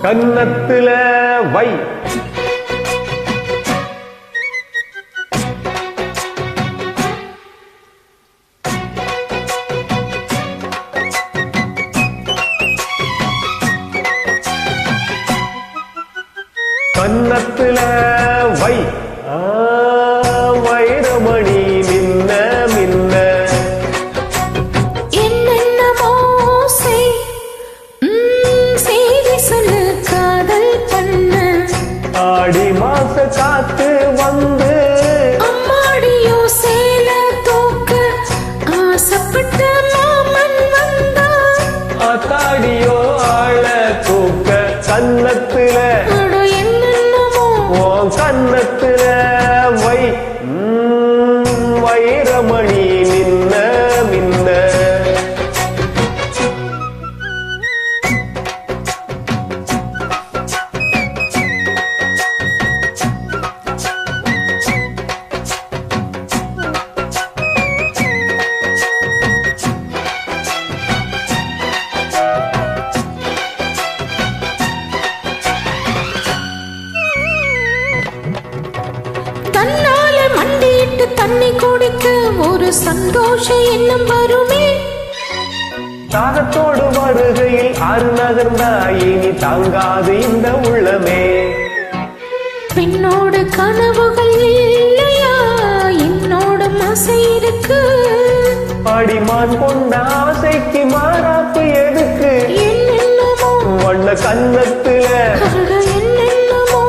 கன்னத்துல வை. கன்னத்துல வை. வைரமணி மின்ன மின்ன. என்னென்னமோ செய்தி சொல்லு காதல் பண்ண. ஆடி மாச காத்து வந்து அம்மாடியோ சேல தூக்க ஆசைப்பட்ட மாமன் வந்தா. ஆத்தாடியோ ஆள தூக்க கன்னத்துல கன்னத்துல வை. வைரமணி மின்ன மின்ன. தன்னால மண்டியிட்டு தண்ணி குடிக்க ஒரு சந்தோஷ எண்ணம் வருமே. தாகத்தோடு வருகையில் ஆறு நகர்ந்தாய் இனி தாங்காது இந்த உள்ளமே. பெண்ணோட கனவுகள் இல்லையா என்னோட ஆசை இருக்கு. அடிமான் கொண்ட ஆசைக்கு மாறாப்பு எதுக்கு. என்னென்னமோ வண்ண கன்னத்துல என்னென்னமோ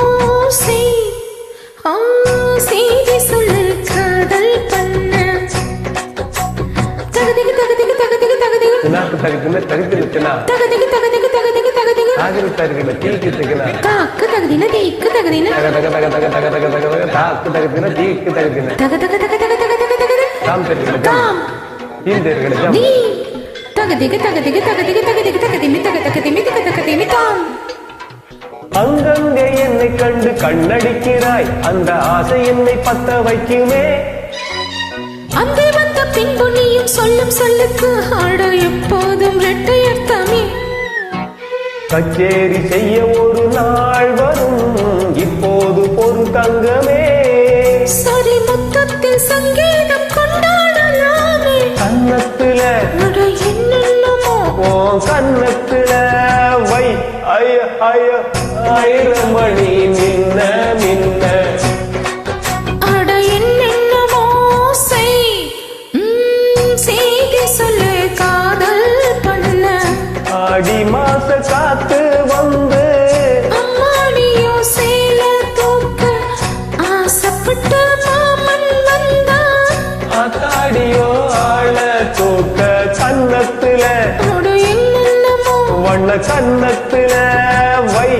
செய்தி சொல்லு காதல் பண்ண. தகதிக்கு தகதிக்கு தகதிக்கு தகதிக்கு தினாக்கு தகுதின தகுதினா தகதிக்கு தகதிக்கு தகதிக்கு தகதிக்கு ஆகிரு தகுதின தீக்கு தகுதினா தாக்கு தகதின தீக்கு தகதின தக தக தக தக தக தக தக தக தாக்கு தகுதின தீக்கு தகுதின தக தக தக தக தக தக தக தாம் தகுதின தாம் இந்த தகுதின ஜம் நீ தகதிக்கு தகதிக்கு தகதிக்கு தகதிக்கு தகதிமி தக தகதிமி தக தகதிமி தாம். அங்கங்கே என்னை கண்டு கண்ணடிக்கிறாய் அந்த ஆசை என்னை பத்த வைக்குமே. அந்த வந்த பின்பு நீயும் சொல்லும் சொல்லுக்கு ஆட எப்போதும் இரட்டை அர்த்தமே. கச்சேரி செய்ய ஒரு நாள் வரும் இப்போது பொறு தங்கமே. சரி மொத்தத்தில் சங்கீதம் கொண்டாடலாமே. கன்னத்துல என்னென்னமோ கன்னத்துல வை. ஐய ஐய ஐரமணி மின்ன மின்ன. அட என்னென்னமோ செய்தி சொல்லு காதல் பண்ண. ஆடி மாச காத்து வந்து அம்மாடியோ சேல தூக்க ஆசைப்பட்ட மாமன் வந்தா. ஆத்தாடியோ ஆள தூக்க கன்னத்துல என்னென்னமோ வண்ண கன்னத்துல வை.